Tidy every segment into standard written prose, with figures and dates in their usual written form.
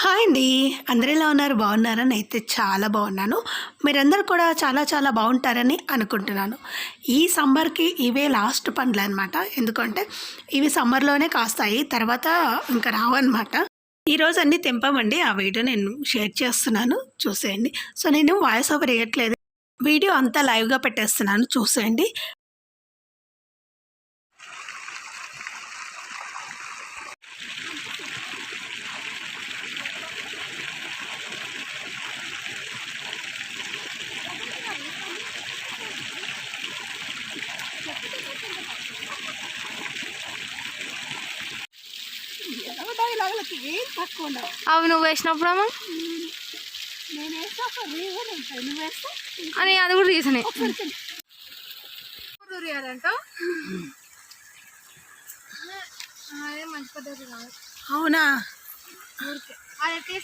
Hi అండి. అందరూ ఎలా ఉన్నారు? బాగున్నారా? నేనైతే చాలా బాగున్నాను. మీరందరూ కూడా చాలా చాలా బాగుంటారని అనుకుంటున్నాను. ఈ సమ్మర్‌కి ఇవే లాస్ట్ పండ్లనమాట. ఎందుకంటే ఇవి సమ్మర్‌లోనే కాస్తాయి. తర్వాత ఇంకా రావన్నమాట. ఈరోజు అన్నీ తెంపామండి. ఆ వీడియో నేను షేర్ చేస్తున్నాను. చూసేయండి. సో, నేను వాయిస్ ఓవర్ ఇయ్యట్లేదు. వీడియో అంతా లైవ్‌గా పెట్టేస్తున్నాను. చూసేయండి. డైలాగులకి ఏం తక్కువ ఉండవు. అవి నువ్వు వేసినప్పుడేమో నేను వేస్తా నువ్వు వేస్తా అని అది కూడా రీజనే. అంట అదే మంచి పద్ధతి కాదు. అవునా? ఊరికే అది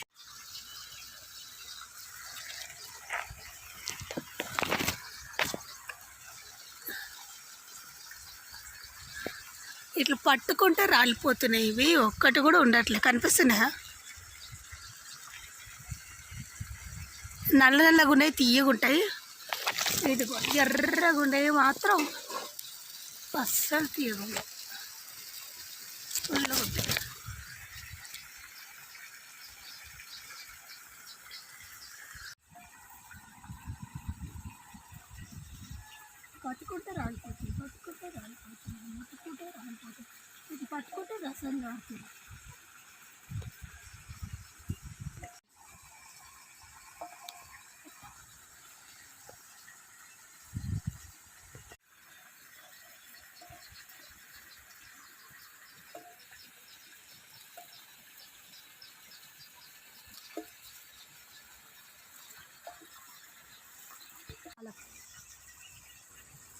ఇట్లా పట్టుకుంటే రాలిపోతున్నాయి. ఇవి ఒక్కటి కూడా ఉండట్లే. కనిపిస్తున్నాయా? నల్ల నల్లగా ఉన్నాయి, తీయగా ఉంటాయి. ఇదిగో ఎర్రగా ఉండేవి మాత్రం అస్సలు తీయగా ఉన్నాయి. పుల్లగా ఉంటాయి. పట్టుకుంటే రాలిపోతుంది, పట్టుకుంటే రాలిపోతుంది, ముట్టుకుంటే రాలిపోతుంది. ఇది పట్టుకుంటే రసం కాస్తుంది.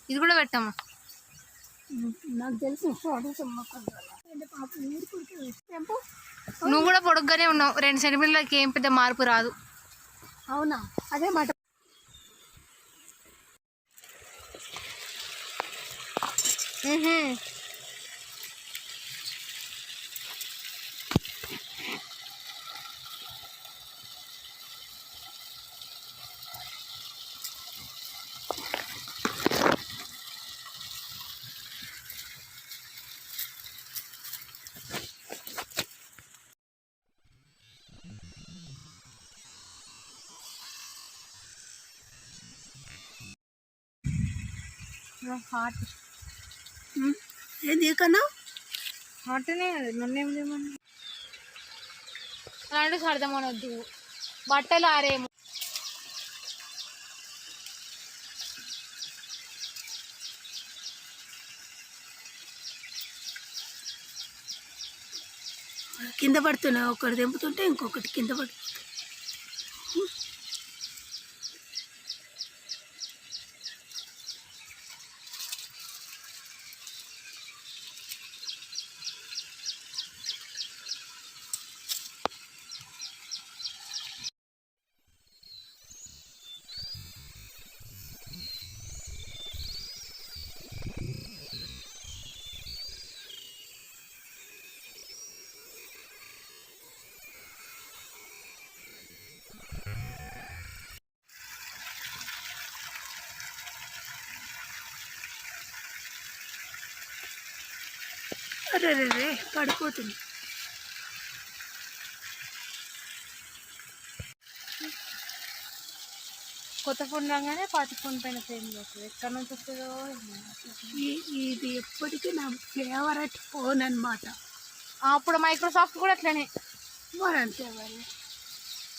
ఇది కూడా పెట్టాము. నాకు తెలిసి పాప టెంపో. నువ్వు కూడా పొడుగ్గానే ఉన్నావు. 2 సెంటీమీటర్లకి ఏం పెద్ద మార్పు రాదు. అవునా? అదే మాట. హాట్ ఏంది కన్నా? హాట్నే నన్నేం చేయమని అలాంటి సర్దమనొద్దు. బట్టలు ఆరేమో. కింద పడుతున్నాయి. ఒకటి తెంపుతుంటే ఇంకొకటి కింద పడుతుంది. అరే రే పడిపోతుంది. కొత్త ఫోన్ రాగానే పాత ఫోన్ పైన చేంజ్ చేస్తుంది. ఎక్కడి నుంచి వస్తుందో. ఇది ఎప్పటికీ నా ఫేవరెట్ ఫోన్ అనమాట. అప్పుడు మైక్రోసాఫ్ట్ కూడా అట్లనే. మరి అంతే మరి.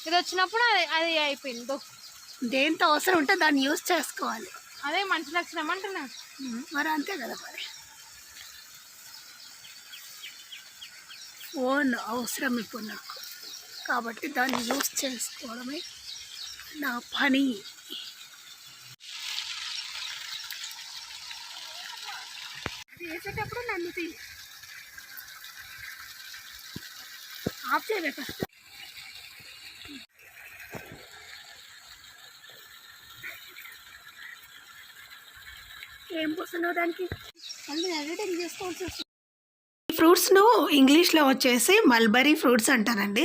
ఇది వచ్చినప్పుడు అది అయిపోయింది. దేంతో అవసరం ఉంటే దాన్ని యూజ్ చేసుకోవాలి. అదే మంచి లక్షణం అంటున్నా. మరి అంతే కదా. మరి ఫోన్ అవసరం ఇప్పుడు నాకు, కాబట్టి దాన్ని యూజ్ చేసుకోవడమే నా పని. చేసేటప్పుడు నన్ను ఆఫ్ చేయలే ఫస్ట్. ఏం పోస్తున్నావు దానికి? మళ్ళీ ఎడిటింగ్ చేసుకోవాల్సి వస్తుంది. ఫ్రూట్స్‌ను ఇంగ్లీష్‌లో వచ్చేసి మల్బరీ ఫ్రూట్స్ అంటారండి.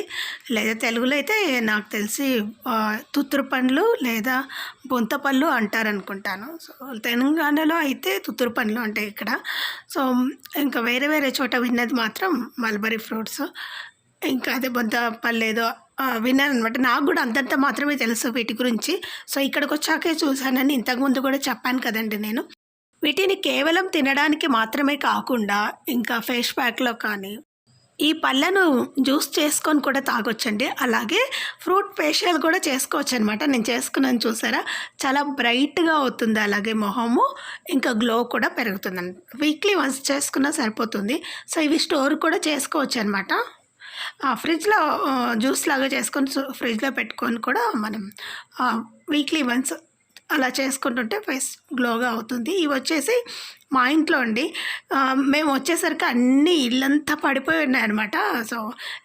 లేదా తెలుగులో అయితే నాకు తెలిసి తుత్తూరు పండ్లు లేదా బొంతపళ్ళు అంటారనుకుంటాను. సో, తెలంగాణలో అయితే తుత్తూరు పండ్లు అంటాయి ఇక్కడ. సో, ఇంకా వేరే వేరే చోట విన్నది మాత్రం మల్బరీ ఫ్రూట్స్. ఇంకా అదే బొంతపల్లేదో విన్నాననమాట. నాకు గూడా అంతంత మాత్రమే తెలుసు వీటి గురించి. సో, ఇక్కడికొచ్చాకే చూసానని ఇంతకుముందు కూడా చెప్పాను కదండీ నేను. వీటిని కేవలం తినడానికి మాత్రమే కాకుండా ఇంకా ఫేస్ ప్యాక్‌లో కానీ, ఈ పళ్ళను జ్యూస్ చేసుకొని కూడా తాగొచ్చండి. అలాగే ఫ్రూట్ ఫేషియల్ కూడా చేసుకోవచ్చనమాట. నేను చేసుకున్నాను చూసారా? చాలా బ్రైట్‌గా అవుతుంది. అలాగే మొహము ఇంకా గ్లో కూడా పెరుగుతుందండి. వీక్లీ వన్స్ చేసుకున్నా సరిపోతుంది. సో, ఇవి స్టోర్ కూడా చేసుకోవచ్చనమాట. ఫ్రిడ్జ్‌లో జ్యూస్ లాగా చేసుకొని ఫ్రిడ్జ్‌లో పెట్టుకొని కూడా మనం వీక్లీ వన్స్ అలా చేసుకుంటుంటే ఫేస్ గ్లోగా అవుతుంది. ఇవి వచ్చేసి మా ఇంట్లో అండి. మేము వచ్చేసరికి అన్నీ ఇల్లంతా పడిపోయి ఉన్నాయన్నమాట. సో,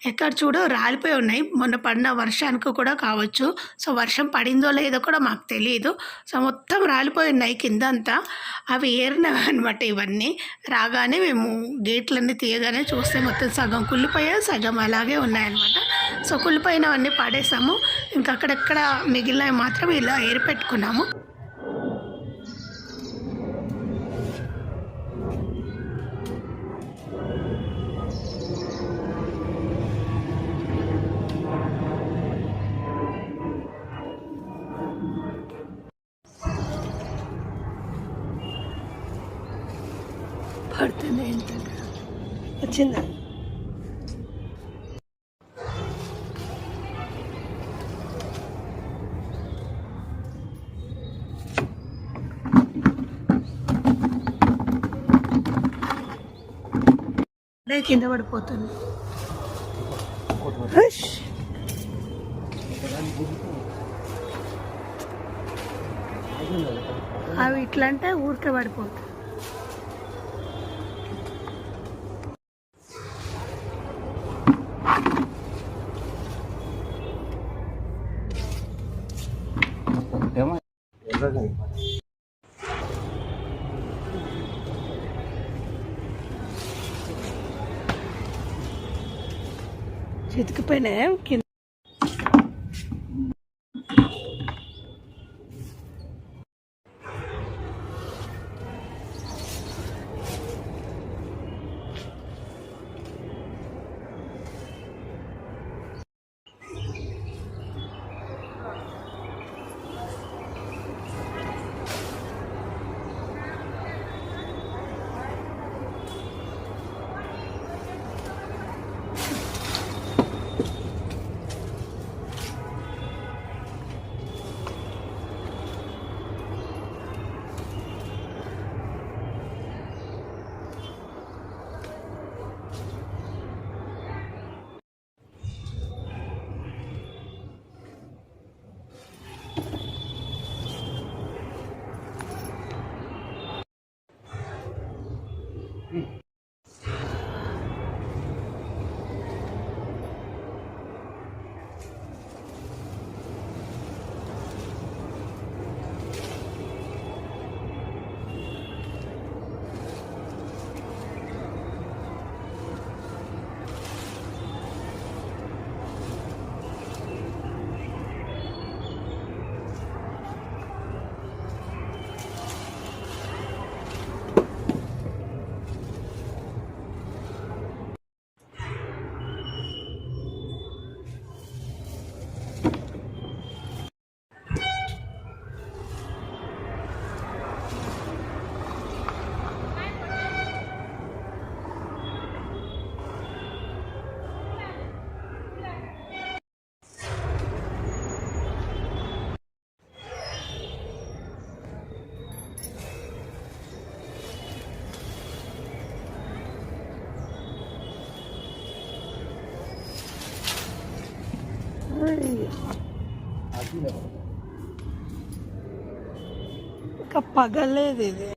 ఎక్కడ చూడు రాలిపోయి ఉన్నాయి. మొన్న పడిన వర్షానికి కూడా కావచ్చు. సో, వర్షం పడిందో లేదో కూడా మాకు తెలీదు. సో, మొత్తం రాలిపోయి ఉన్నాయి కిందంతా. అవి ఏరినవి అనమాట ఇవన్నీ. రాగానే మేము గేట్లన్నీ తీయగానే చూస్తే మొత్తం సగం కుళ్ళిపోయాయి, సగం అలాగే ఉన్నాయన్నమాట. సో, కుళ్ళిపోయినవన్నీ పడేసాము. ఇంకా అక్కడక్కడ మిగిలినవి మాత్రం ఇలా ఏరిపెట్టుకున్నాము. పడుతుంది ఏంటంటే వచ్చిందా? అదే కింద పడిపోతుంది. హష్! అవి ఇట్లా అంటే ఊరికే పడిపోతుంది. చితికిపోయినాయి కింద. ఇంకా పగలేదు ఇది.